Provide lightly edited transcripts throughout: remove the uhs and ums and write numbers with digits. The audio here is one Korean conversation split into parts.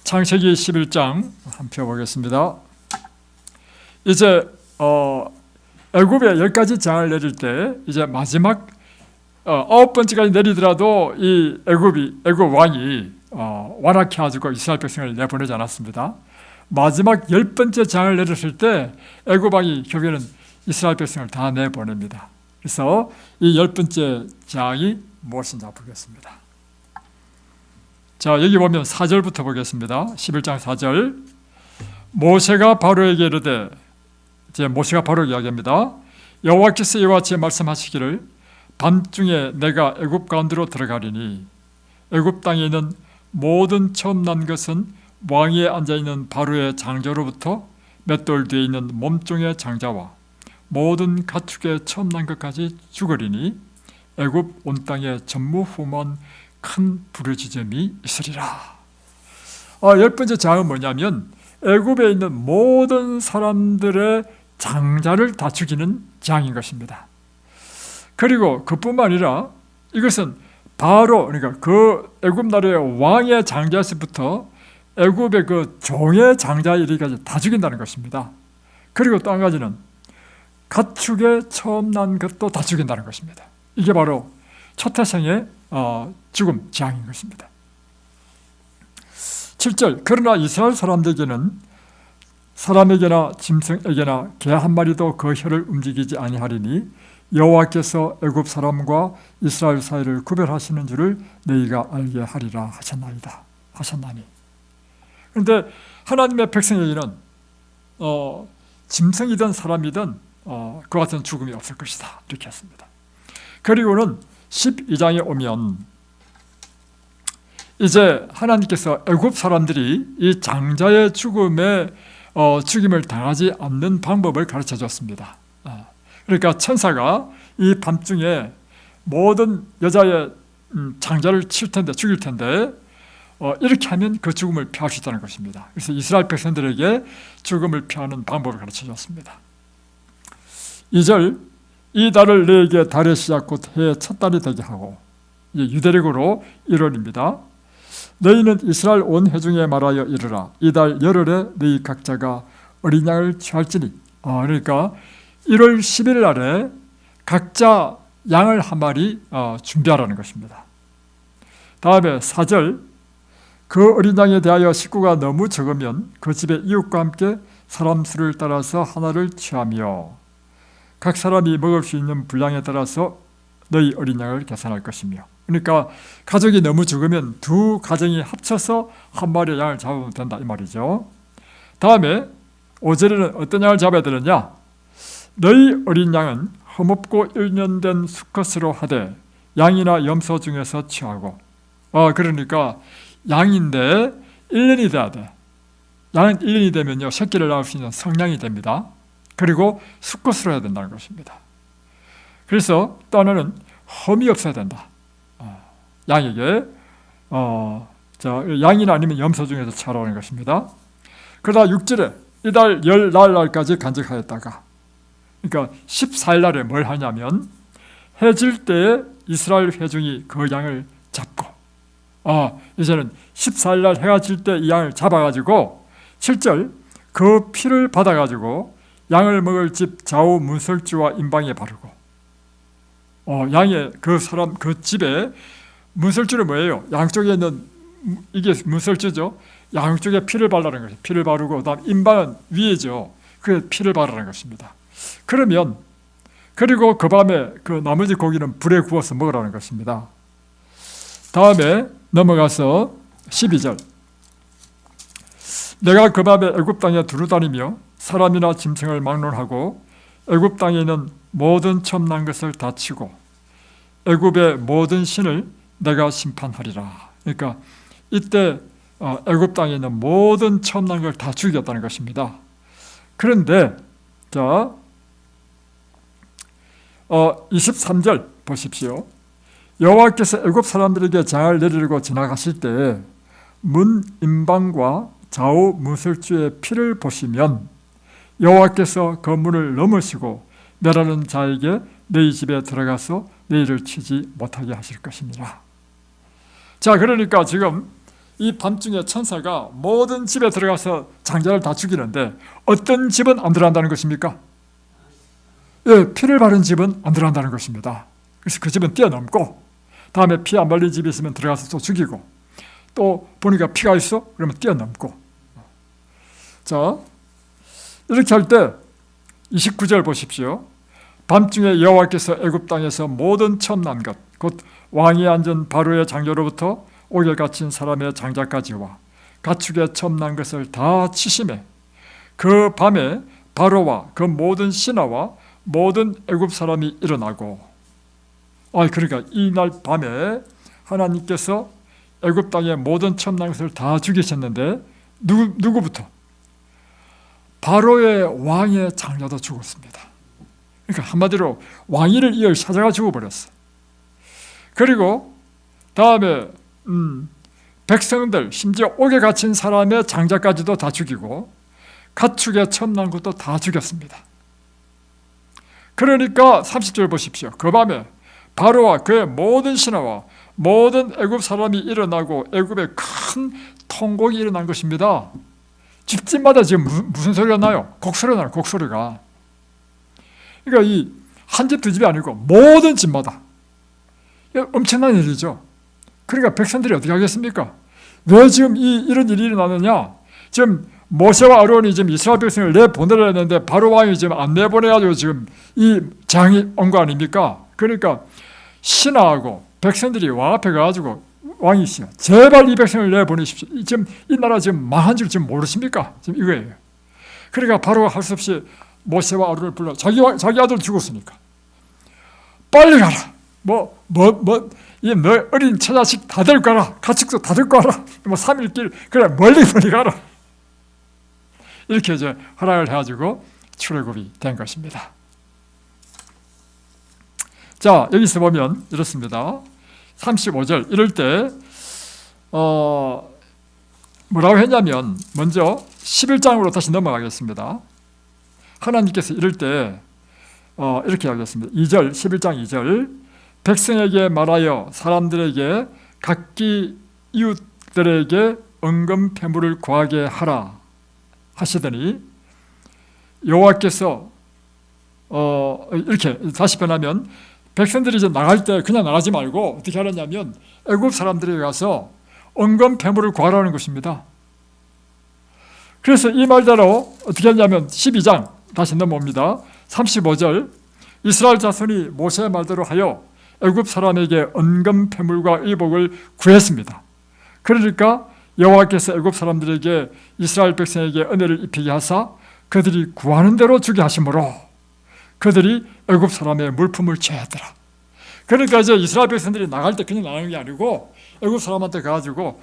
창세기 11장 한번 펴보겠습니다. 이제 애굽에 10가지 재앙을 내릴 때 이제 마지막 9번째까지 내리더라도 이 애굽 왕이 완악해 가지고 이스라엘 백성을 내보내지 않았습니다. 마지막 10번째 재앙을 내렸을 때 애굽 왕이 결국에는 이스라엘 백성을 다 내보냅니다. 그래서 이 10번째 재앙이 무엇인지 보겠습니다. 자, 여기 보면 4절부터 보겠습니다. 11장 4절. 모세가 바로에게 이르되, 이제 모세가 바로에게 이야기합니다. 여호와께서 이와 같이 말씀하시기를 밤중에 내가 애굽 가운데로 들어가리니 애굽 땅에 있는 모든 처음 난 것은 왕위에 앉아있는 바로의 장자로부터 맷돌 뒤에 있는 몸종의 장자와 모든 가축의 처음 난 것까지 죽으리니 애굽 온 땅에 전무후무한 큰 부르짖음이 있으리라. 10번째 재앙은 뭐냐면 애굽에 있는 모든 사람들의 장자를 다 죽이는 재앙인 것입니다. 그리고 그뿐만 아니라 이것은 바로, 그러니까 그 애굽 나라의 왕의 장자에서부터 애굽의 그 종의 장자에 이르기까지 다 죽인다는 것입니다. 그리고 또 한 가지는 가축의 처음 난 것도 다 죽인다는 것입니다. 이게 바로 초태생의 죽음 재앙인 것입니다. 7절. 그러나 이스라엘 사람들에게는 사람에게나 짐승에게나 개 한 마리도 그 혀를 움직이지 아니하리니 여호와께서 애굽 사람과 이스라엘 사이를 구별하시는 줄을 너희가 알게 하리라 하셨나니. 그런데 하나님의 백성에게는 짐승이든 사람이든 그 같은 죽음이 없을 것이다, 이렇게 했습니다. 그리고는 12장에 오면 이제 하나님께서 애굽 사람들이 이 장자의 죽음을 당하지 않는 방법을 가르쳐 줬습니다. 그러니까 천사가 이 밤중에 모든 여자의 장자를 죽일 텐데 이렇게 하면 그 죽음을 피할 수 있다는 것입니다. 그래서 이스라엘 백성들에게 죽음을 피하는 방법을 가르쳐 줬습니다. 2절. 이 달을 너에게 달의 시작 곧 해의 첫 달이 되게 하고, 유대력으로 1월입니다. 너희는 이스라엘 온 회중에 말하여 이르라. 이 달 열흘에 너희 각자가 어린 양을 취할지니. 그러니까 1월 10일 날에 각자 양을 한 마리 준비하라는 것입니다. 다음에 4절. 그 어린 양에 대하여 식구가 너무 적으면 그 집의 이웃과 함께 사람 수를 따라서 하나를 취하며 각 사람이 먹을 수 있는 분량에 따라서 너희 어린 양을 계산할 것이며. 그러니까 가족이 너무 적으면 두 가정이 합쳐서 한 마리의 양을 잡으면 된다, 이 말이죠. 다음에 5절에는 어떤 양을 잡아야 되느냐? 너희 어린 양은 흠없고 1년 된 수컷으로 하되 양이나 염소 중에서 취하고. 그러니까 양인데 1년이 돼야 돼. 양은 1년이 되면요 새끼를 낳을 수 있는 성량이 됩니다. 그리고 수컷으로 해야 된다는 것입니다. 그래서 또 하나는 흠이 없어야 된다. 양에게 양이나 아니면 염소 중에서 차라는 것입니다. 그러다 6절에 이달 열 날까지 간직하였다가, 그러니까 14일 날에 뭘 하냐면 해질 때에 이스라엘 회중이 그 양을 잡고, 이제는 14일 날 해가 질 때 이 양을 잡아가지고 7절 그 피를 받아가지고 양을 먹을 집 좌우 문설주와 임방에 바르고. 양의 그 집에 문설주는 뭐예요? 양쪽에 있는, 이게 문설주죠. 양쪽에 피를 바르는 거죠. 피를 바르고 그다음 임방은 위에죠. 그 피를 바르는 것입니다. 그리고 그 밤에 그 나머지 고기는 불에 구워서 먹으라는 것입니다. 다음에 넘어가서 12절. 내가 그 밤에 애굽 땅에 두루다니며 사람이나 짐승을 막론하고 애굽 땅에 있는 모든 처음 난 것을 다 치고 애굽의 모든 신을 내가 심판하리라. 그러니까 이때 애굽 땅에 있는 모든 처음 난 걸 다 죽였다는 것입니다. 그런데 23절 보십시오. 여호와께서 애굽 사람들에게 재앙을 내리려고 지나가실 때 문 임방과 좌우 문설주의 피를 보시면 여호와께서 그 문을 넘으시고 멸하는 자에게 너희 집에 들어가서 너희를 치지 못하게 하실 것이니라. 자, 그러니까 지금 이 밤중에 천사가 모든 집에 들어가서 장자를 다 죽이는데 어떤 집은 안 들어간다는 것입니까? 예, 피를 바른 집은 안 들어간다는 것입니다. 그래서 그 집은 뛰어넘고 다음에 피 안 발린 집이 있으면 들어가서 또 죽이고 또 보니까 피가 있어? 그러면 뛰어넘고. 자, 이렇게 할 때 29절 보십시오. 밤중에 여호와께서 애굽 땅에서 모든 처음 난 것, 곧 왕이 앉은 바로의 장녀로부터 옥에 갇힌 사람의 장자까지와 가축에 처음 난 것을 다 치심해 그 밤에 바로와 그 모든 신하와 모든 애굽 사람이 일어나고, 그러니까 이날 밤에 하나님께서 애굽 땅의 모든 처음 난 것을 다 죽이셨는데 누구부터? 바로의 왕의 장자도 죽었습니다. 그러니까 한마디로 왕위를 이을 사자가 죽어버렸어. 그리고 다음에 백성들, 심지어 옥에 갇힌 사람의 장자까지도 다 죽이고 가축에 처음 난 것도 다 죽였습니다. 그러니까 30절 보십시오. 그 밤에 바로와 그의 모든 신하와 모든 애굽 사람이 일어나고 애굽에 큰 통곡이 일어난 것입니다. 집집마다 지금 무슨 소리가 나요? 곡소리가 나요. 곡소리가. 그러니까 이 한 집 두 집이 아니고 모든 집마다 엄청난 일이죠. 그러니까 백성들이 어떻게 하겠습니까? 왜 지금 이런 일이 일어나느냐? 지금 모세와 아론이 지금 이스라엘 백성을 내보내려 했는데 바로 왕이 지금 안 내보내가지고 지금 이 장이 온 거 아닙니까? 그러니까 신하하고 백성들이 왕 앞에 가가지고 왕이시여, 제발 이 백성을 내보내십시오. 지금 이 나라 지금 망한 줄 지금 모르십니까? 지금 이거예요. 그러니까 바로 할 수 없이 모세와 아론을 불러 자기 아들 죽었으니까 빨리 가라. 이 너 어린 처자식 다 데리고 가라. 가축도 다 데리고 가라. 3일길 그래 멀리 가라. 이렇게 이제 허락을 해가지고 출애굽이 된 것입니다. 자, 여기서 보면 이렇습니다. 35절 이럴 때 뭐라고 했냐면 먼저 11장으로 다시 넘어가겠습니다. 하나님께서 이럴 때 이렇게 하겠습니다. 2절 11장 2절 백성에게 말하여 사람들에게 각기 이웃들에게 은금 패물을 구하게 하라 하시더니 여호와께서 이렇게 다시 변하면 백성들이 이제 나갈 때 그냥 나가지 말고 어떻게 하느냐면 애굽 사람들이 가서 은금 패물을 구하라는 것입니다. 그래서 이 말대로 어떻게 했냐면 12장 다시 넘어옵니다. 35절 이스라엘 자손이 모세의 말대로 하여 애굽 사람에게 은금 패물과 의복을 구했습니다. 그러니까 여호와께서 애굽 사람들에게 이스라엘 백성에게 은혜를 입히게 하사 그들이 구하는 대로 주게 하심으로 그들이 애굽 사람의 물품을 취하더라. 그러니까 이제 이스라엘 백성들이 나갈 때 그냥 나가는 게 아니고 애굽 사람한테 가가지고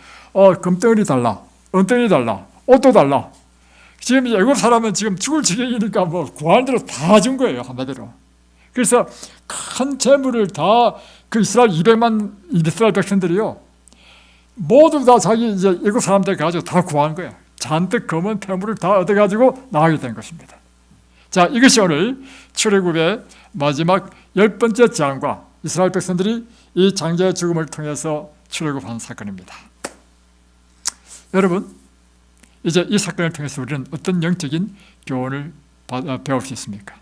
금덩어리 달라, 은덩어리 달라, 옷도 달라. 지금 애굽 사람은 지금 죽을 지경이니까 뭐 구하는 대로 다 준 거예요, 한마디로. 그래서 큰 재물을 다 그 이스라엘 200만 이스라엘 백성들이요 모두 다 자기 이제 애굽 사람들 가지고 다 구한 거야. 잔뜩 검은 패물을 다 얻어가지고 나가게 된 것입니다. 자, 이것이 오늘 출애굽의 마지막 10번째 장과 이스라엘 백성들이 이 장자의 죽음을 통해서 출애굽한 사건입니다. 여러분, 이제 이 사건을 통해서 우리는 어떤 영적인 교훈을 배울 수 있습니까?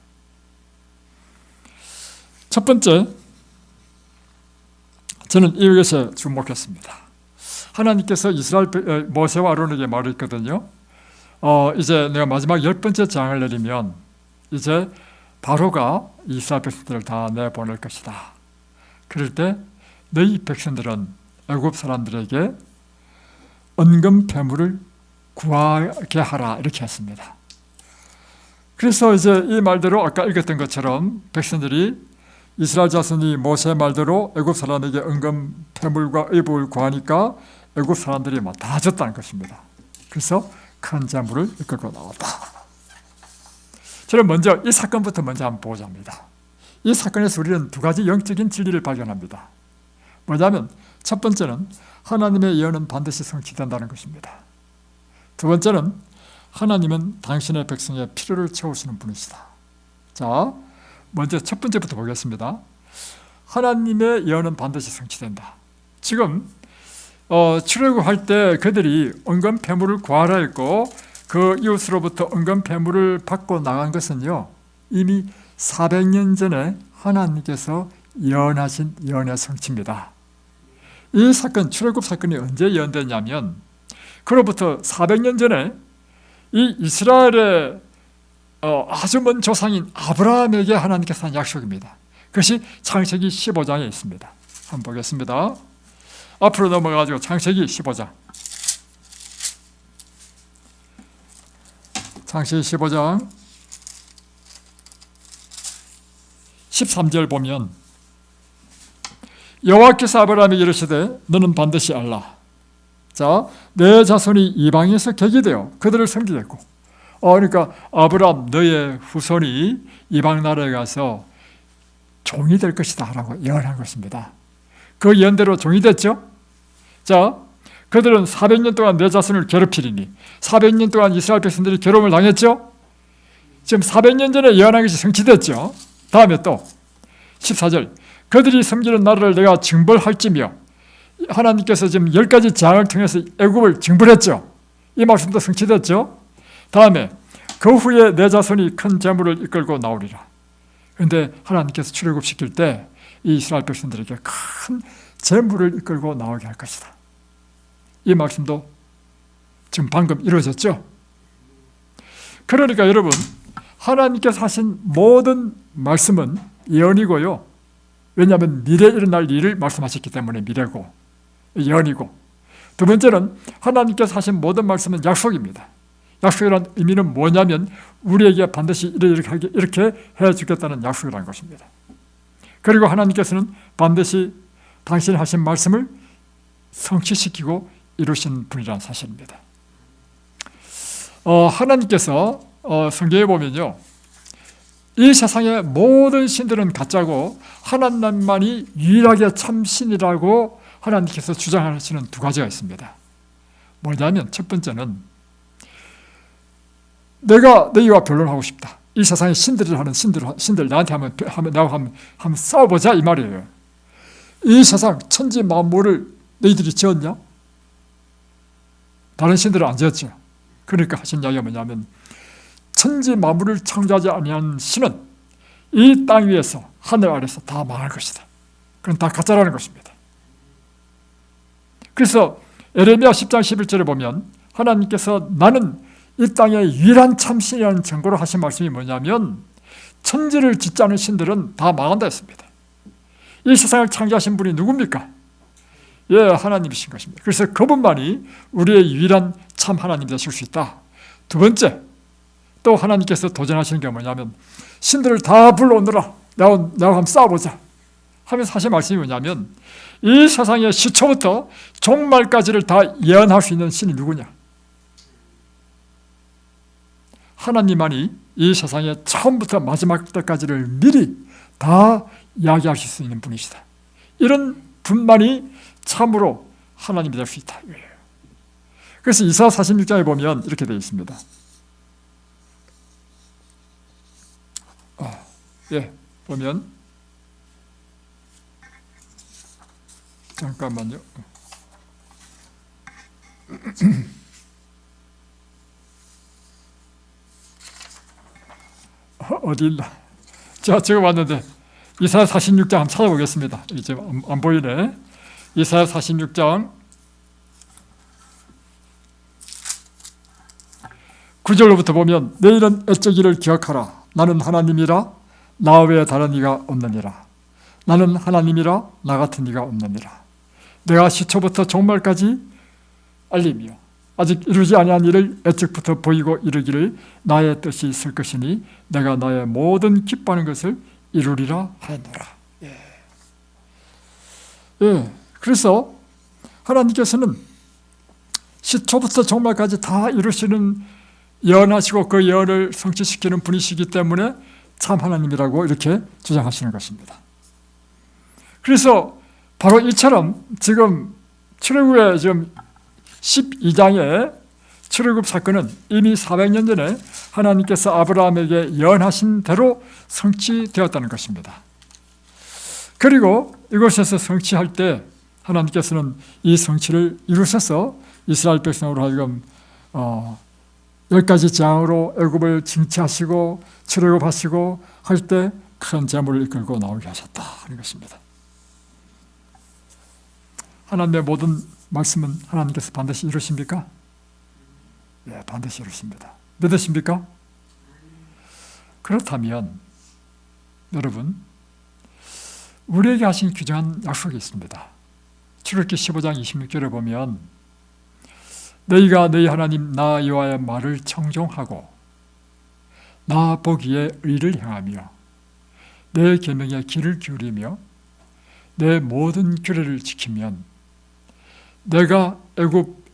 첫 번째, 저는 이것에 주목했습니다. 하나님께서 이스라엘 모세와 아론에게 말했거든요. 이제 내가 마지막 10번째 장을 내리면 이제 바로가 이스라엘 백성들을 다 내보낼 것이다. 그럴 때 너희 백성들은 애굽 사람들에게 은금 패물을 구하게 하라 이렇게 했습니다. 그래서 이제 이 말대로 아까 읽었던 것처럼 백성들이 이스라엘 자손이 모세 말대로 애굽 사람에게 은금 패물과 의복을 구하니까 애굽 사람들이 다 줬다는 것입니다. 그래서 큰 재물을 이끌고 나왔다. 저는 먼저 이 사건부터 먼저 한번 보고자 합니다. 이 사건에서 우리는 두 가지 영적인 진리를 발견합니다. 뭐냐면 첫 번째는 하나님의 예언은 반드시 성취된다는 것입니다. 두 번째는 하나님은 당신의 백성의 필요를 채우시는 분이시다. 자, 먼저 첫 번째부터 보겠습니다. 하나님의 예언은 반드시 성취된다. 지금 출애굽할 때 그들이 은금 패물을 구하라 했고 그 이웃으로부터 은금 패물을 받고 나간 것은요, 이미 400년 전에 하나님께서 예언하신 예언의 성취입니다. 이 사건, 출애굽 사건이 언제 예언됐냐면 그로부터 400년 전에 이 이스라엘의 아주 먼 조상인 아브라함에게 하나님께서 한 약속입니다. 그것이 창세기 15장에 있습니다. 한번 보겠습니다. 앞으로 넘어가지고 창세기 15장. 창세기 15장 13절 보면 여호와께서 아브라함에게 이르시되 너는 반드시 알라. 자, 내 자손이 이방에서 객이되어 그들을 섬기겠고, 그러니까 아브라함 너의 후손이 이방 나라에 가서 종이 될 것이다 라고 예언한 것입니다. 그 예언대로 종이 됐죠. 자, 그들은 400년 동안 내 자손을 괴롭히리니 400년 동안 이스라엘 백성들이 괴로움을 당했죠. 지금 400년 전에 예언한 것이 성취됐죠. 다음에 또 14절 그들이 섬기는 나라를 내가 징벌할지며, 하나님께서 지금 10가지 재앙을 통해서 애굽을 징벌했죠. 이 말씀도 성취됐죠. 다음에 그 후에 내 자손이 큰 재물을 이끌고 나오리라. 그런데 하나님께서 출애굽시킬 때 이 이스라엘 백성들에게 큰 재물을 이끌고 나오게 할 것이다. 이 말씀도 지금 방금 이루어졌죠. 그러니까 여러분, 하나님께서 하신 모든 말씀은 예언이고요. 왜냐하면 미래에 일어날 일을 말씀하셨기 때문에 미래고 예언이고, 두 번째는 하나님께서 하신 모든 말씀은 약속입니다. 약속이라는 의미는 뭐냐면 우리에게 반드시 이렇게 해주겠다는 약속이라는 것입니다. 그리고 하나님께서는 반드시 당신이 하신 말씀을 성취시키고 이루신 분이라는 사실입니다. 하나님께서 성경에 보면요, 이 세상의 모든 신들은 가짜고 하나님만이 유일하게 참신이라고 하나님께서 주장하시는 두 가지가 있습니다. 뭐냐면 첫 번째는 내가 너희와 변론하고 싶다. 이 세상에 신들을 하는 신들 나한테 한번 싸워보자 이 말이에요. 이 세상 천지 만물을 너희들이 지었냐? 다른 신들은 안 지었죠. 그러니까 하신 이야기가 뭐냐면 천지 만물을 창조하지 아니한 신은 이 땅 위에서 하늘 아래서 다 망할 것이다. 그건 다 가짜라는 것입니다. 그래서 에레미야 10장 11절에 보면 하나님께서 나는 이 땅의 유일한 참신이라는 증거로 하신 말씀이 뭐냐면 천지를 짓지 않은 신들은 다 망한다 했습니다. 이 세상을 창조하신 분이 누굽니까? 예, 하나님이신 것입니다. 그래서 그분만이 우리의 유일한 참 하나님 되실 수 있다. 두 번째, 또 하나님께서 도전하시는 게 뭐냐면 신들을 다 불러오느라 내가 한번 싸워보자 하면서 하신 말씀이 뭐냐면 이 세상의 시초부터 종말까지를 다 예언할 수 있는 신이 누구냐? 하나님만이 이 세상의 처음부터 마지막 때까지를 미리 다 이야기하실 수 있는 분이시다. 이런 분만이 참으로 하나님이 될 수 있다. 그래서 이사야 46장에 보면 이렇게 되어 있습니다. 보면 잠깐만요. 어디 있나? 제가 적어봤는데 이사야 46장 한번 찾아보겠습니다. 이제 안 보이네. 이사야 46장 9절로부터 보면 내일은 애적이를 기억하라. 나는 하나님이라 나 외에 다른 이가 없느니라. 나는 하나님이라 나 같은 이가 없느니라. 내가 시초부터 종말까지 알리며 아직 이루지 아니한 일을 애적부터 보이고 이루기를 나의 뜻이 있을 것이니 내가 나의 모든 기뻐하는 것을 이루리라 하였노라. 그래서 하나님께서는 시초부터 종말까지 다 이루시는 예언하시고 그 예언을 성취시키는 분이시기 때문에 참 하나님이라고 이렇게 주장하시는 것입니다. 그래서 바로 이처럼 지금 출애굽의 지금 12장의 출애굽 사건은 이미 400년 전에 하나님께서 아브라함에게 예언하신 대로 성취되었다는 것입니다. 그리고 이곳에서 성취할 때 하나님께서는 이 성취를 이루셔서 이스라엘 백성으로 하여금 10가지 재앙으로 애굽을 징치하시고 출애굽하시고 할 때 큰 재물을 이끌고 나오게 하셨다 하는 것입니다. 하나님의 모든 말씀은 하나님께서 반드시 이루십니까? 네, 반드시 이루십니다. 믿으십니까? 그렇다면 여러분, 우리에게 하신 귀중한 약속이 있습니다. 출애굽기 15장 26절에 보면 너희가 너희 하나님 나 여호와의 말을 청종하고 나 보기에 의를 행하며 내 계명에 귀를 기울이며 내 모든 규례를 지키면 내가 애굽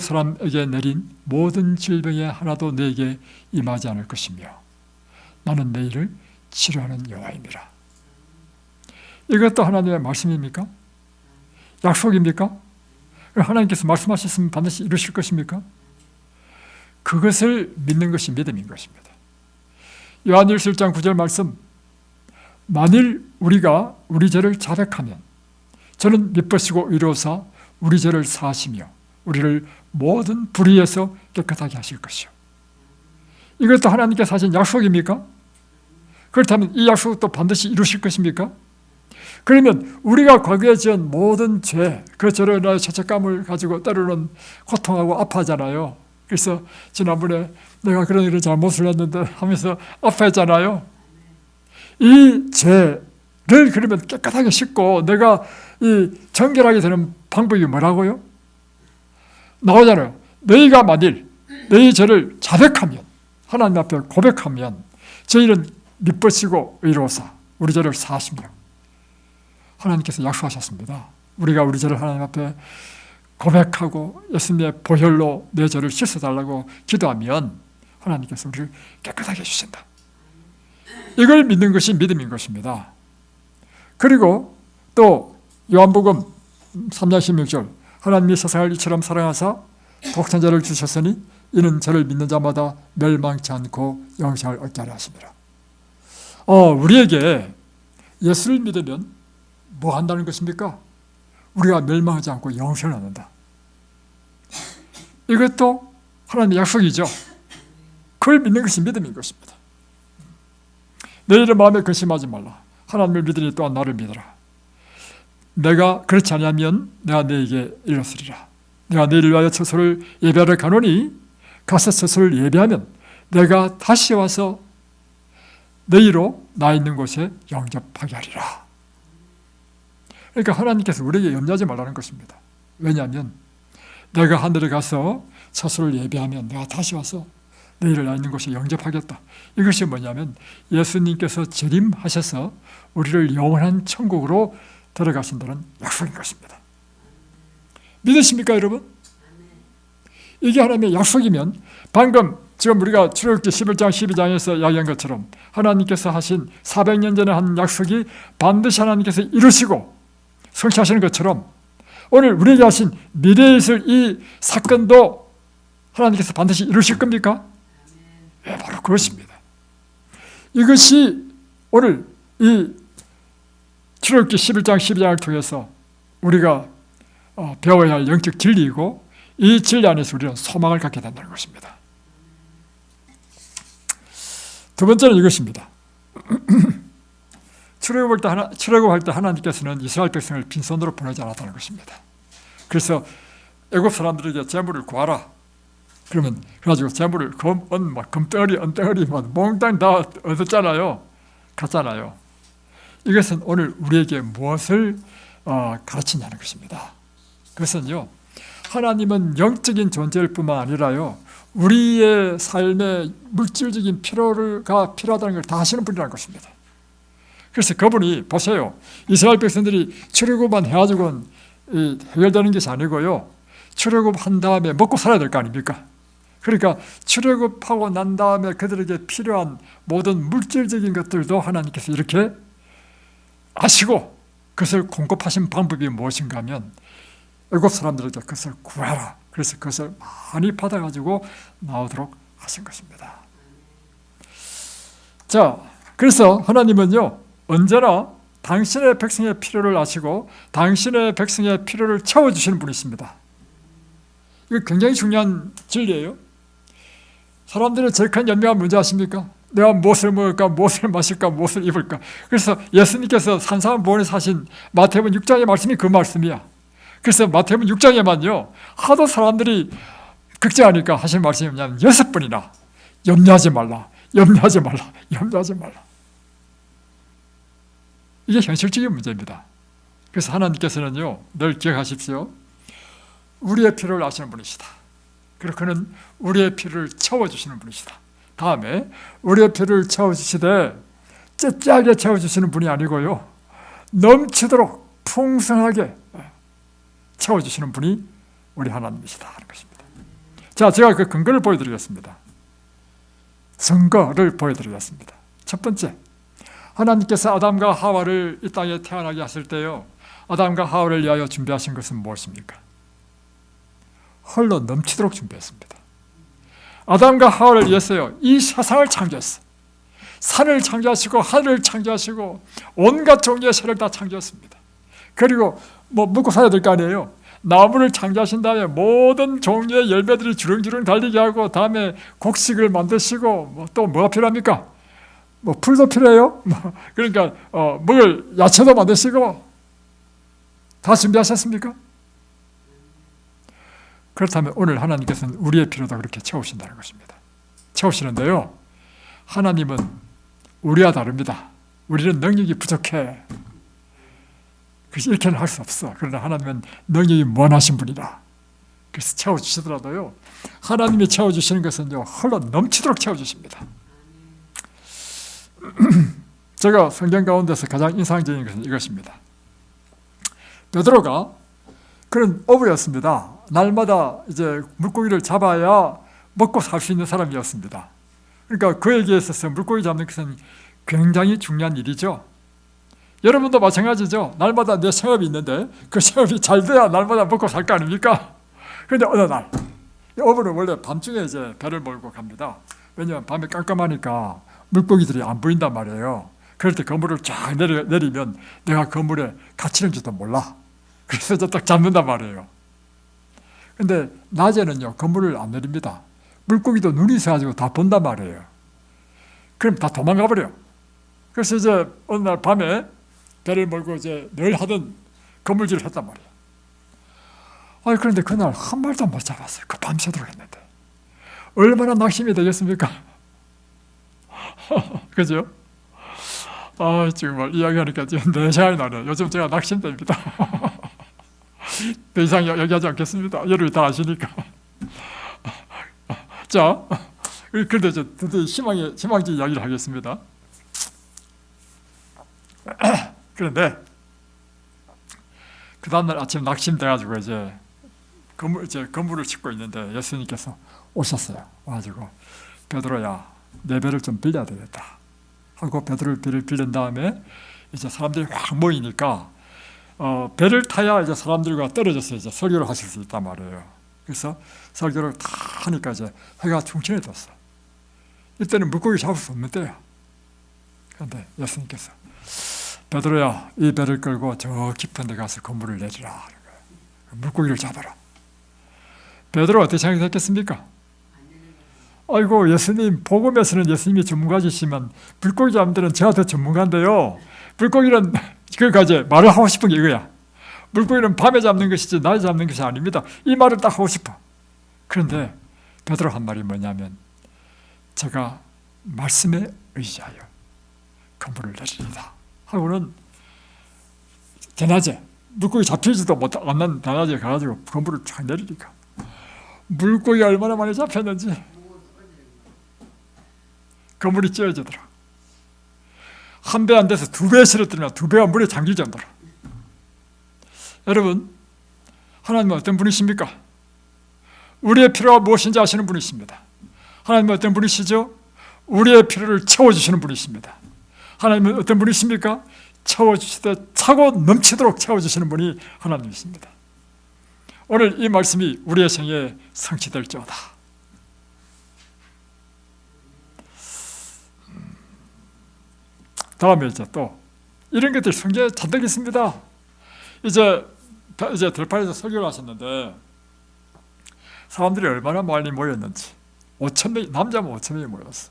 사람에게 내린 모든 질병에 하나도 내게 임하지 않을 것이며 나는 너희를 치료하는 여호와입니다. 이것도 하나님의 말씀입니까? 약속입니까? 하나님께서 말씀하셨으면 반드시 이루실 것입니까? 그것을 믿는 것이 믿음인 것입니다. 요한일서 1장 9절 말씀, 만일 우리가 우리 죄를 자백하면 저는 미쁘시고 의로우사 우리 죄를 사하시며 우리를 모든 불의에서 깨끗하게 하실 것이요. 이것도 하나님께서 하신 약속입니까? 그렇다면 이 약속도 반드시 이루실 것입니까? 그러면 우리가 과거에 지은 모든 죄, 그 죄로 인하여 죄책감을 가지고 때로는 고통하고 아파하잖아요. 그래서 지난번에 내가 그런 일을 잘못을 했는데 하면서 아파했잖아요. 이 죄를 그러면 깨끗하게 씻고 내가 이 정결하게 되는 방법이 뭐라고요? 나오잖아요. 너희가 만일 너희 죄를 자백하면, 하나님 앞에 고백하면 저희는 미쁘시고 의로우사 우리 죄를 사하시며, 하나님께서 약속하셨습니다. 우리가 우리 죄를 하나님 앞에 고백하고 예수님의 보혈로 내 죄를 씻어달라고 기도하면 하나님께서 우리를 깨끗하게 해주신다. 이걸 믿는 것이 믿음인 것입니다. 그리고 또 요한복음 3장 16절, 하나님이 세상을 이처럼 사랑하사 독생자를 주셨으니 이는 저를 믿는 자마다 멸망치 않고 영생을 얻게 하려 하심이라. 우리에게 예수를 믿으면 뭐 한다는 것입니까? 우리가 멸망하지 않고 영생을 얻는다. 이것도 하나님의 약속이죠. 그걸 믿는 것이 믿음인 것입니다. 너희의 마음에 근심하지 말라. 하나님을 믿으니 또한 나를 믿어라. 내가 그렇지 않으면 내가 너에게 일렀으리라. 내가 너희를 위하여 처소를 예배하러 가노니 가서 처소를 예배하면 내가 다시 와서 너희로 나 있는 곳에 영접하게 하리라. 그러니까 하나님께서 우리에게 염려하지 말라는 것입니다. 왜냐하면 내가 하늘에 가서 처소를 예배하면 내가 다시 와서 너희를 나 있는 곳에 영접하겠다. 이것이 뭐냐면 예수님께서 재림하셔서 우리를 영원한 천국으로 데려가신다는 약속인 것입니다. 믿으십니까, 여러분? 이게 하나님의 약속이면 방금 지금 우리가 출애굽기 11장 12장에서 이야기한 것처럼 하나님께서 하신 400년 전에 한 약속이 반드시 하나님께서 이루시고 성취하시는 것처럼 오늘 우리에게 하신 미래에 있을 이 사건도 하나님께서 반드시 이루실 겁니까? 네, 바로 그것입니다. 이것이 오늘 이 출애굽기 11장 12장을 통해서 우리가 배워야 할 영적 진리이고 이 진리 안에서 우리는 소망을 갖게 된다는 것입니다. 두 번째는 이것입니다. 출애굽할 때 하나님께서는 이스라엘 백성을 빈손으로 보내지 않았다는 것입니다. 그래서 애굽 사람들에게 재물을 구하라. 그러면 그래가지고 재물을 금덩어리, 은덩어리, 몽땅 다 얻었잖아요. 갔잖아요. 이것은 오늘 우리에게 무엇을 가르치냐는 것입니다. 그것은요, 하나님은 영적인 존재일 뿐만 아니라요, 우리의 삶에 물질적인 필요가 필요하다는 걸 다 아시는 분이라는 것입니다. 그래서 그분이 보세요. 이스라엘 백성들이 출애굽만 해가지고는 해결되는 것이 아니고요, 출애굽한 다음에 먹고 살아야 될 거 아닙니까? 그러니까 출애굽하고 난 다음에 그들에게 필요한 모든 물질적인 것들도 하나님께서 이렇게 아시고 그것을 공급하신 방법이 무엇인가 하면 애굽 사람들에게 그것을 구하라. 그래서 그것을 많이 받아가지고 나오도록 하신 것입니다. 자, 그래서 하나님은요, 언제나 당신의 백성의 필요를 아시고 당신의 백성의 필요를 채워주시는 분이십니다. 이거 굉장히 중요한 진리예요. 사람들의 제일 큰 연명한 문제 아십니까? 내가 무엇을 먹을까, 무엇을 마실까, 무엇을 입을까. 그래서 예수님께서 산상보원에 사신 마태복음 6장의 말씀이 그 말씀이야. 그래서 마태복음 6장에만요 하도 사람들이 걱정하니까 하신 말씀이 뭐냐면 6번이나 염려하지 말라, 염려하지 말라, 염려하지 말라. 이게 현실적인 문제입니다. 그래서 하나님께서는요 늘 기억하십시오. 우리의 필요를 아시는 분이시다. 그리고 그는 우리의 필요를 채워주시는 분이시다. 다음에 우리의 필요를 채워주시되 째째하게 채워주시는 분이 아니고요 넘치도록 풍성하게 채워주시는 분이 우리 하나님이시다 하는 것입니다. 자, 제가 그 근거를 보여드리겠습니다. 증거를 보여드리겠습니다. 첫 번째, 하나님께서 아담과 하와를 이 땅에 태어나게 하실 때요 아담과 하와를 위하여 준비하신 것은 무엇입니까? 헐로 넘치도록 준비했습니다. 아담과 하와를 위해서요 이 세상을 창조했어. 산을 창조하시고 하늘을 창조하시고 온갖 종류의 새를 다 창조했습니다. 그리고 뭐 먹고 살아야 될 거 아니에요. 나무를 창조하신 다음에 모든 종류의 열매들이 주렁주렁 달리게 하고 다음에 곡식을 만드시고 또 뭐가 필요합니까? 뭐 풀도 필요해요. 그러니까 먹을 야채도 만드시고 다 준비하셨습니까? 그렇다면 오늘 하나님께서는 우리의 필요도 그렇게 채우신다는 것입니다. 채우시는데요 하나님은 우리와 다릅니다. 우리는 능력이 부족해. 그래서 이렇게는 할 수 없어. 그러나 하나님은 능력이 무한하신 분이라. 그래서 채워주시더라도요 하나님이 채워주시는 것은요 흘러 넘치도록 채워주십니다. 제가 성경 가운데서 가장 인상적인 것은 이것입니다. 베드로가 그런 어부였습니다. 날마다 이제 물고기를 잡아야 먹고 살 수 있는 사람이었습니다. 그러니까 그에게 있어서 물고기 잡는 것은 굉장히 중요한 일이죠. 여러분도 마찬가지죠. 날마다 내 생업이 있는데 그 생업이 잘 돼야 날마다 먹고 살 거 아닙니까? 그런데 어느 날 어부는 원래 밤중에 이제 배를 몰고 갑니다. 왜냐하면 밤에 깜깜하니까 물고기들이 안 보인단 말이에요. 그럴 때 그물을 쫙 내리면 내가 그물에 갇히는지도 몰라. 그래서 이제 딱 잡는단 말이에요. 근데 낮에는요 그물을 안 내립니다. 물고기도 눈이 있어가지고 다 본단 말이에요. 그럼 다 도망가 버려. 그래서 이제 어느 날 밤에 배를 몰고 이제 늘 하던 그물질을 했단 말이에요. 그런데 그날 한 마리도 못 잡았어요. 그 밤새도록 했는데 얼마나 낙심이 되겠습니까? 그죠? 정말 이야기하니까 지금 내 생각이 나네요. 요즘 제가 낙심됩니다. 더 이상 얘기하지 않겠습니다. 여러분이 다 아시니까. 자, 그런데 이제 드디어 희망적인 이야기를 하겠습니다. 그런데 그 다음날 아침 낙심돼가지고 이제 건물을 짓고 있는데 예수님께서 오셨어요. 와가지고 베드로야, 내 배를 좀 빌려야 되겠다 하고 베드로를 빌린 다음에 이제 사람들이 확 모이니까 배를 타야 이제 사람들과 떨어져서 이제 설교를 하실 수 있단 말이에요. 그래서 설교를 다 하니까 이제 해가 중천해졌어. 이때는 물고기 잡을 수 없는 때야. 그런데 예수님께서 베드로야, 이 배를 끌고 저 깊은 데 가서 그물을 내리라 하는 거예요. 물고기를 잡아라. 베드로가 어떻게 생각했겠습니까? 아이고, 예수님, 복음에서는 예수님이 전문가이시지만 물고기 잡는 데는 제가 더 전문가인데요. 물고기는 그러니까 이제 말을 하고 싶은 게 이거야. 물고기는 밤에 잡는 것이지 낮에 잡는 것이 아닙니다. 이 말을 딱 하고 싶어. 그런데 베드로 한 말이 뭐냐면 제가 말씀에 의지하여 그물을 내리리다 하고는 대낮에 물고기 잡히지도 않는 대낮에 가가지고 그물을 쫙 내리니까 물고기가 얼마나 많이 잡혔는지 그물이 찢어지더라. 한 배 안 돼서 두 배 실어뜨리면 두 배가 물에 잠길 정도로. 여러분, 하나님은 어떤 분이십니까? 우리의 필요가 무엇인지 아시는 분이십니다. 하나님은 어떤 분이시죠? 우리의 필요를 채워주시는 분이십니다. 하나님은 어떤 분이십니까? 채워주시되 차고 넘치도록 채워주시는 분이 하나님이십니다. 오늘 이 말씀이 우리의 생애에 성취될지어다. 다음에 이제 또 이런 것들이 성경에 잔뜩 있습니다. 이제 들판에서 설교를 하셨는데 사람들이 얼마나 많이 모였는지 5,000명, 남자면 5,000명이 모였어.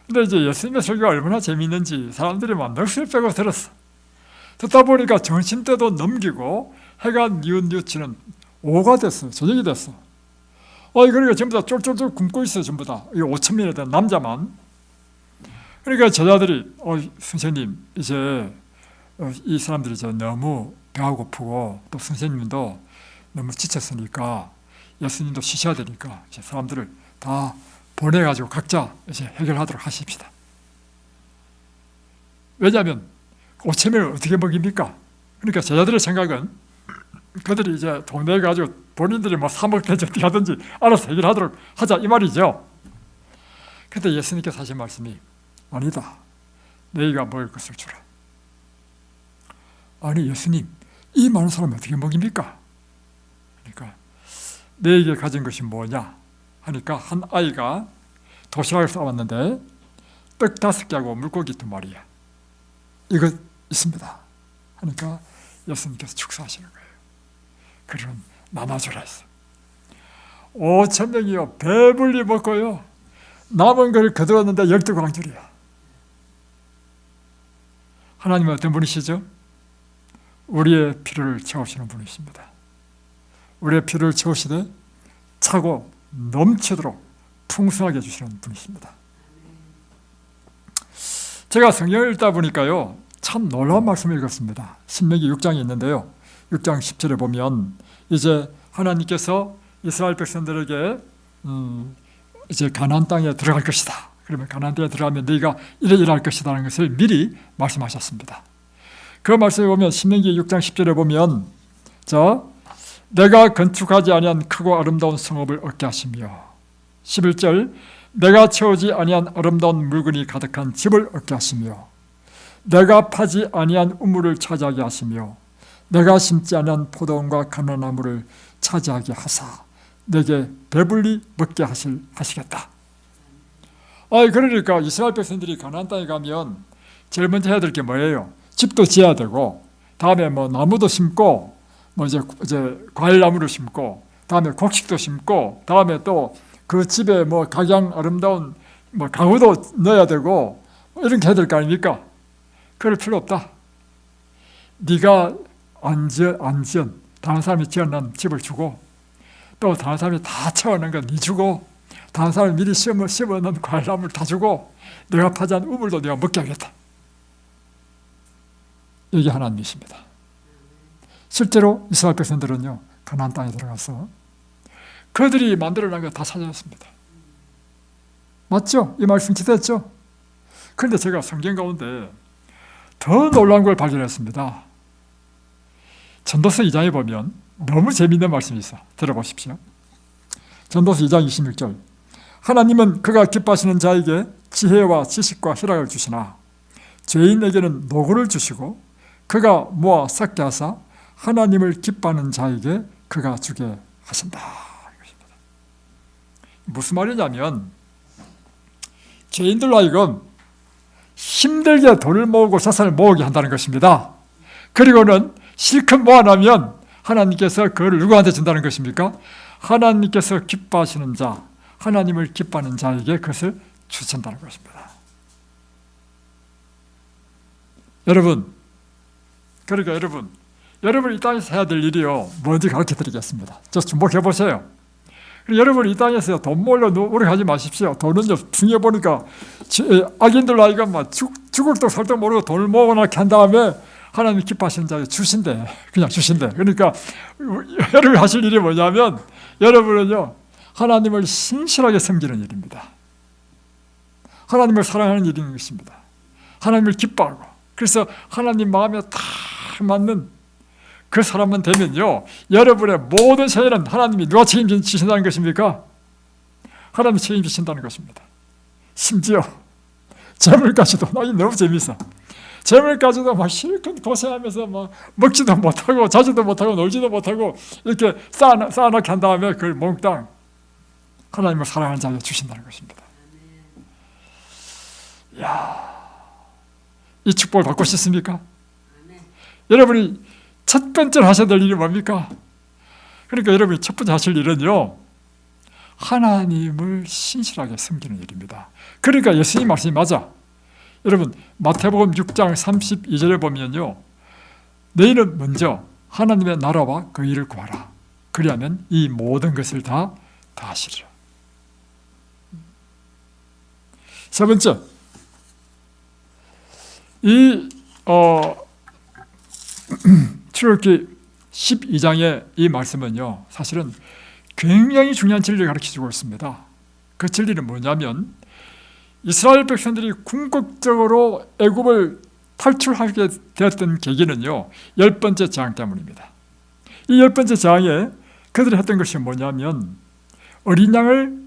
근데 이제 예수님의 설교가 얼마나 재미있는지 사람들이 막 넋을 빼고 들었어. 듣다 보니까 점심때도 넘기고 해가 뉘우치는 오후가 됐어. 저녁이 됐어. 그러니까 전부 다 쫄쫄쫄 굶고 있어요. 전부 다. 이 5,000명에 대한 남자만. 그러니까 제자들이 선생님 이제 이 사람들이 이제 너무 배가 고프고 또 선생님도 너무 지쳤으니까 예수님도 쉬셔야 되니까 이제 사람들을 다 보내가지고 각자 이제 해결하도록 하십시다. 왜냐하면 5,000명을 어떻게 먹입니까? 그러니까 제자들의 생각은 그들이 이제 동네에 가지고 본인들이 뭐 사 먹든지 어떻게 하든지 알아서 해결하도록 하자 이 말이죠. 그때 예수님께서 하신 말씀이 아니다. 너희가 먹을 것을 주라. 아니 예수님 이 많은 사람이 어떻게 먹입니까? 그러니까 너에게 가진 것이 뭐냐 하니까 한 아이가 도시락을 싸왔는데 떡 5개하고 물고기 2마리야. 이거 있습니다. 하니까 예수님께서 축사하시는 거예요. 그럼 나눠주라 했어. 5,000명이요 배불리 먹고요 남은 걸 거두었는데 12광줄이야. 하나님은 어떤 분이시죠? 우리의 필요를 채우시는 분이십니다. 우리의 필요를 채우시되 차고 넘치도록 풍성하게 해주시는 분이십니다. 제가 성경을 읽다 보니까요 참 놀라운 말씀을 읽었습니다. 신명기 6장에 있는데요 6장 10절에 보면 이제 하나님께서 이스라엘 백성들에게 이제 가나안 땅에 들어갈 것이다. 그러면 가나안 땅에 들어가면 너희가 이래 할 것이라는 것을 미리 말씀하셨습니다. 그 말씀에 보면 신명기 6장 10절에 보면 자 내가 건축하지 아니한 크고 아름다운 성읍을 얻게 하시며 11절 내가 채우지 아니한 아름다운 물건이 가득한 집을 얻게 하시며 내가 파지 아니한 우물을 차지하게 하시며 내가 심지 아니한 포도원과 감람나무를 차지하게 하사 내게 배불리 먹게 하시겠다. 그러니까 이스라엘 백성들이 가나안 땅에 가면 제일 먼저 해야 될 게 뭐예요? 집도 지어야 되고 다음에 뭐 나무도 심고 뭐 이제 과일나무를 심고 다음에 곡식도 심고 다음에 또 그 집에 뭐 각양 아름다운 뭐 가구도 넣어야 되고 이런 게 해야 될 거 아닙니까? 그럴 필요 없다. 네가 안 지은 다른 사람이 지어놓은 집을 주고 또 다른 사람이 다 채워놓은 건 네 주고 다른 사람이 미리 심어놓은 과일나무를 다 주고 내가 파지 않은 우물도 내가 먹게 하겠다. 이게 하나님이십니다. 실제로 이스라엘 백성들은요 가나안 땅에 들어가서 그들이 만들어낸 거 다 찾아냈습니다. 맞죠? 이 말씀 기대했죠? 그런데 제가 성경 가운데 더 놀라운 걸 발견했습니다. 전도서 2장에 보면 너무 재미있는 말씀이 있어. 들어보십시오. 전도서 2장 26절 하나님은 그가 기뻐하시는 자에게 지혜와 지식과 희락을 주시나 죄인에게는 노고를 주시고 그가 모아 섞게 하사 하나님을 기뻐하는 자에게 그가 주게 하신다. 이것입니다. 무슨 말이냐면 죄인들로 하여금 힘들게 돈을 모으고 자산을 모으게 한다는 것입니다. 그리고는 실컷 모아놓으면 하나님께서 그걸 누구한테 준다는 것입니까? 하나님께서 기뻐하시는 자, 하나님을 기뻐하는 자에게 그것을 주신다는 것입니다. 그러니까 여러분 이 땅에서 해야 될 일이요 뭔지 가르쳐 드리겠습니다. 저 주목해 보세요. 여러분 이 땅에서 돈 모으려고 노력하지 마십시오. 돈은요 중에 보니까 악인들 아이가 막 죽을 도 살 도 모르고 돈을 모아놓게 한 다음에 하나님 기뻐하시는 자에게 주신대. 그냥 주신대. 그러니까 여러분이 하실 일이 뭐냐면 여러분은요 하나님을 신실하게 섬기는 일입니다. 하나님을 사랑하는 일인 것입니다. 하나님을 기뻐하고 그래서 하나님 마음에 딱 맞는 그 사람만 되면요 여러분의 모든 세일은 하나님이 누가 책임지신다는 것입니까? 하나님이 책임지신다는 것입니다. 심지어 재물까지도 너무 재밌어. 재물까지도 막 실컷 고생하면서 막 먹지도 못하고 자지도 못하고 놀지도 못하고 이렇게 쌓아놓게 한 다음에 그걸 몽땅 하나님을 사랑하는 자에게 주신다는 것입니다. 이야, 이 축복을 받고 싶습니까? 여러분이 첫 번째로 하셔야 될 일이 뭡니까? 그러니까 여러분이 첫 번째 하실 일은요, 하나님을 신실하게 섬기는 일입니다. 그러니까 예수님 말씀이 맞아. 여러분 마태복음 6장 32절에 보면요, 너희는 먼저 하나님의 나라와 그 일을 구하라. 그리하면 이 모든 것을 다 하시리라. 세 번째, 이 출애굽기 12장의 이 말씀은요, 사실은 굉장히 중요한 진리를 가르쳐주고 있습니다. 그 진리는 뭐냐면, 이스라엘 백성들이 궁극적으로 애굽을 탈출하게 되었던 계기는요, 10번째 재앙 때문입니다. 이 10번째 재앙에 그들이 했던 것이 뭐냐면, 어린 양을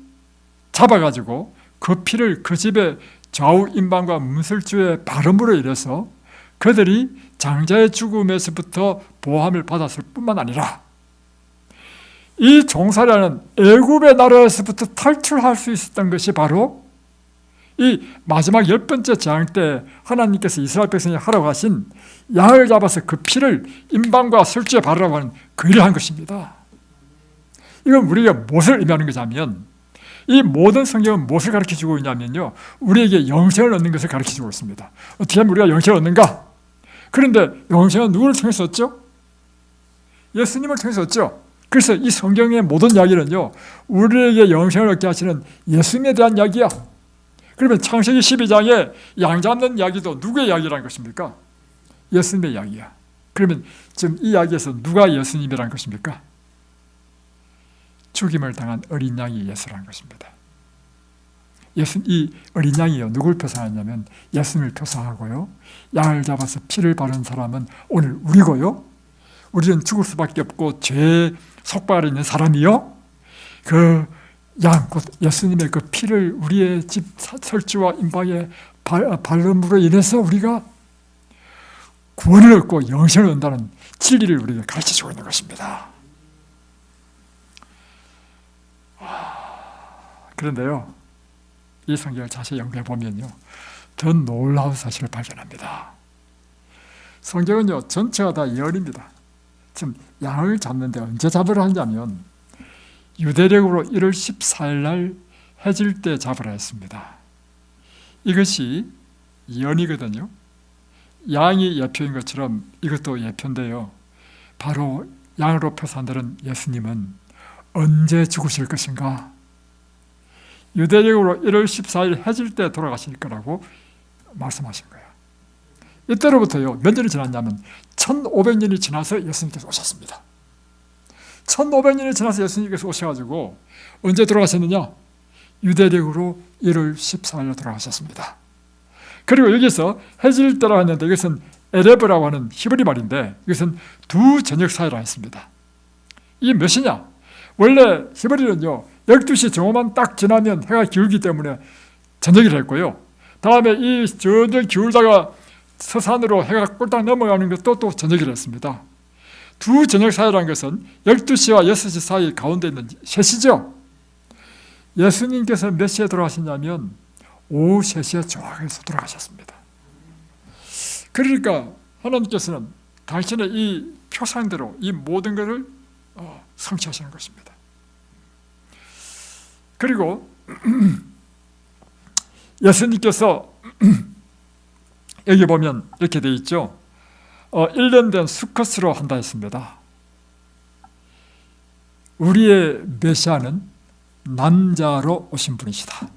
잡아가지고 그 피를 그 집의 좌우 임방과 문설주에 바름으로 인해서 그들이 장자의 죽음에서부터 보호함을 받았을 뿐만 아니라 이 종살이라는 애굽의 나라에서부터 탈출할 수 있었던 것이 바로 이 마지막 10번째 재앙 때 하나님께서 이스라엘 백성이 하라고 하신 양을 잡아서 그 피를 임방과 설주에 바르라고 하는 그 일을 한 것입니다. 이건 우리가 무엇을 의미하는 거냐면, 이 모든 성경은 무엇을 가르쳐주고 있냐면요, 우리에게 영생을 얻는 것을 가르쳐주고 있습니다. 어떻게 하면 우리가 영생을 얻는가? 그런데 영생은 누구를 통해서 얻죠? 예수님을 통해서 얻죠. 그래서 이 성경의 모든 이야기는요, 우리에게 영생을 얻게 하시는 예수님에 대한 이야기야. 그러면 창세기 12장에 양 잡는 이야기도 누구의 이야기라는 것입니까? 예수님의 이야기야. 그러면 지금 이 이야기에서 누가 예수님이라는 것입니까? 죽임을 당한 어린 양이 예수라는 것입니다. 이 어린 양이요, 누굴 표상하냐면 예수님을 표상하고요, 양을 잡아서 피를 바른 사람은 오늘 우리고요, 우리는 죽을 수밖에 없고 죄에 속박을 있는 사람이요, 그 양, 곧 예수님의 그 피를 우리의 집 설주와 임방에 바름으로 인해서 우리가 구원을 얻고 영생을 얻는다는 진리를 우리에게 가르쳐주고 있는 것입니다. 그런데요, 이 성경을 자세히 연구해 보면요, 더 놀라운 사실을 발견합니다. 성경은요, 전체가 다 예언입니다. 지금 양을 잡는데 언제 잡으라 하냐면 유대력으로 1월 14일 날 해질 때 잡으라 했습니다. 이것이 예언이거든요. 양이 예표인 것처럼 이것도 예표인데요, 바로 양으로 표산되는 예수님은 언제 죽으실 것인가? 유대력으로 1월 14일 해질 때 돌아가실 거라고 말씀하신 거예요. 이때로부터요, 몇 년이 지났냐면 1500년이 지나서 예수님께서 오셨습니다. 1500년이 지나서 예수님께서 오셔가지고 언제 돌아가셨느냐? 유대력으로 1월 14일에 돌아가셨습니다. 그리고 여기서 해질 때라고 했는데 이것은 에레브라고 하는 히브리 말인데 이것은 두 저녁 사이라 했습니다. 이게 몇이냐? 원래 히브리는요, 12시 정오만 딱 지나면 해가 기울기 때문에 저녁이라 했고요, 다음에 이 저녁 기울다가 서산으로 해가 꼴딱 넘어가는 것도 또 저녁이라 했습니다. 두 저녁 사이라는 것은 12시와 6시 사이 가운데 있는 셋이죠. 예수님께서 몇 시에 돌아가셨냐면 오후 3시에 정확해서 돌아가셨습니다. 그러니까 하나님께서는 당신의 이 표상대로 이 모든 것을 성취하시는 것입니다. 그리고 예수님께서 여기 보면 이렇게 되어 있죠. 1년 된 수컷으로 한다 했습니다. 우리의 메시아는 남자로 오신 분이시다.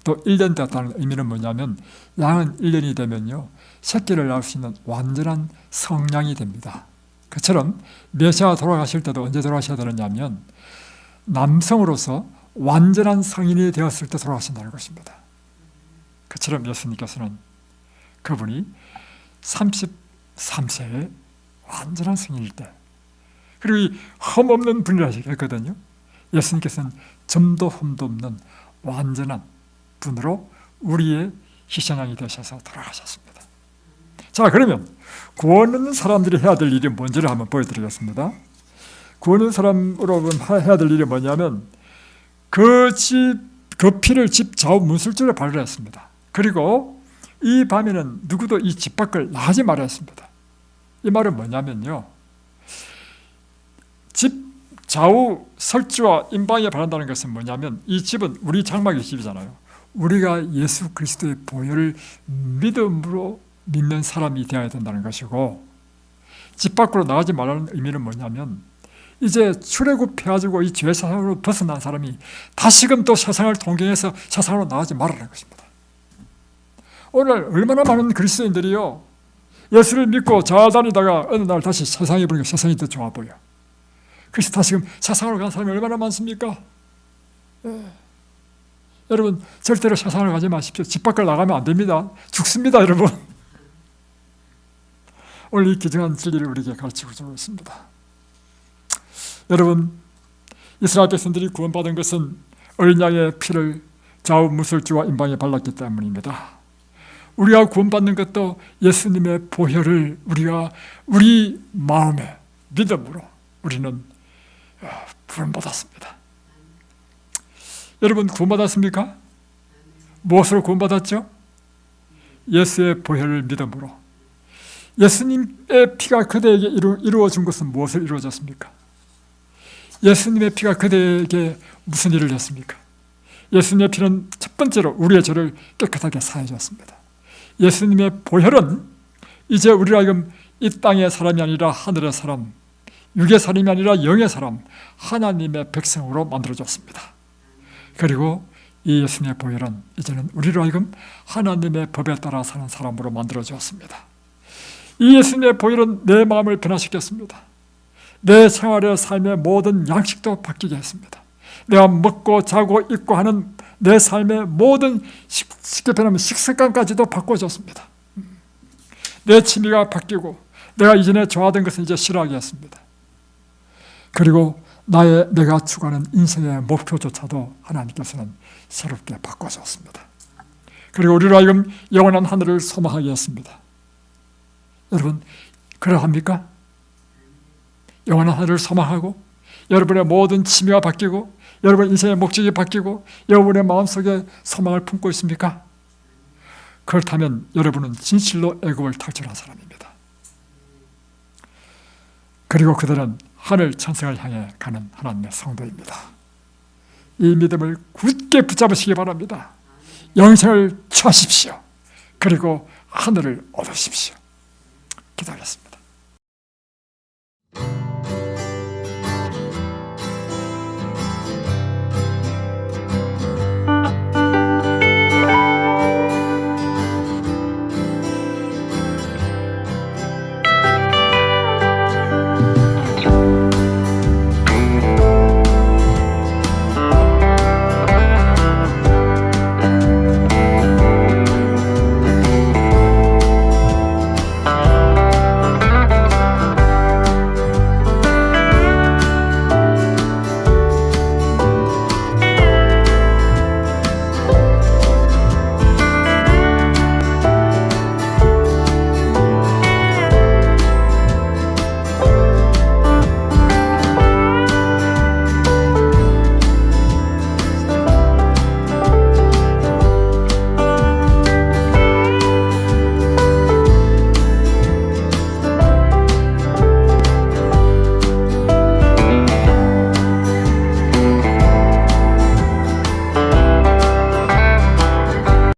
또 1년 되었다는 의미는 뭐냐면 양은 1년이 되면요, 새끼를 낳을 수 있는 완전한 성량이 됩니다. 그처럼 메시아가 돌아가실 때도 언제 돌아가셔야 되느냐면 남성으로서 완전한 성인이 되었을 때 돌아가신다는 것입니다. 그처럼 예수님께서는 그분이 33세에 완전한 성인일 때, 그리고 이 흠없는 분이라 했거든요. 예수님께서는 점도 흠도 없는 완전한 분으로 우리의 희생양이 되셔서 돌아가셨습니다. 자, 그러면 구원 얻는 사람들이 해야 될 일이 뭔지를 한번 보여드리겠습니다. 구원 얻는 사람으로 해야 될 일이 뭐냐면 그 피를 집 좌우 문술줄에 바르라 했습니다. 그리고 이 밤에는 누구도 이 집 밖을 나가지 말아야 했습니다. 이 말은 뭐냐면요, 집 좌우 설주와 임방에 바란다는 것은 뭐냐면, 이 집은 우리 장막의 집이잖아요. 우리가 예수 그리스도의 보혈을 믿음으로 믿는 사람이 되어야 된다는 것이고, 집 밖으로 나가지 말라는 의미는 뭐냐면, 이제 출애굽해가지고 이 죄 사상으로 벗어난 사람이 다시금 또 세상을 동경해서 세상으로 나가지 말라는 것입니다. 오늘 얼마나 많은 그리스도인들이요, 예수를 믿고 잘 다니다가 어느 날 다시 세상에 보니까 세상이 더 좋아 보여. 그래서 다시금 세상으로 간 사람이 얼마나 많습니까? 여러분, 절대로 세상으로 가지 마십시오. 집 밖을 나가면 안 됩니다. 죽습니다, 여러분. 오늘 이 귀중한 진리를 우리에게 가르치고 있습니다. 여러분, 이스라엘 백성들이 구원받은 것은 어린 양의 피를 좌우 무설주와 임방에 발랐기 때문입니다. 우리가 구원받는 것도 예수님의 보혈을 우리가 우리 마음에 믿음으로 우리는 구원받았습니다. 여러분, 구원받았습니까? 무엇으로 구원받았죠? 예수의 보혈을 믿음으로. 예수님의 피가 그대에게 이루어진 것은 무엇을 이루어졌습니까? 예수님의 피가 그대에게 무슨 일을 했습니까? 예수님의 피는 첫 번째로 우리의 죄를 깨끗하게 사해 줬습니다. 예수님의 보혈은 이제 우리로 하여금 이 땅의 사람이 아니라 하늘의 사람, 육의 사람이 아니라 영의 사람, 하나님의 백성으로 만들어졌습니다. 그리고 이 예수님의 보혈은 이제는 우리로 하여금 하나님의 법에 따라 사는 사람으로 만들어졌습니다. 이 예수님의 보혈은 내 마음을 변화시켰습니다. 내 생활의 삶의 모든 양식도 바뀌게 했습니다. 내가 먹고 자고 입고 하는 내 삶의 모든, 쉽게 표현하면 식습관까지도 바꿔줬습니다. 내 취미가 바뀌고 내가 이전에 좋아하던 것은 이제 싫어하게 했습니다. 그리고 내가 추구하는 인생의 목표조차도 하나님께서는 새롭게 바꿔줬습니다. 그리고 우리로 하여금 영원한 하늘을 소망하게 했습니다. 여러분, 그러합니까? 영원한 하늘을 소망하고 여러분의 모든 취미가 바뀌고 여러분 인생의 목적이 바뀌고 여러분의 마음속에 소망을 품고 있습니까? 그렇다면 여러분은 진실로 애굽을 탈출한 사람입니다. 그리고 그들은 하늘 천성을 향해 가는 하나님의 성도입니다. 이 믿음을 굳게 붙잡으시기 바랍니다. 영생을 취하십시오. 그리고 하늘을 얻으십시오. 기도하겠습니다.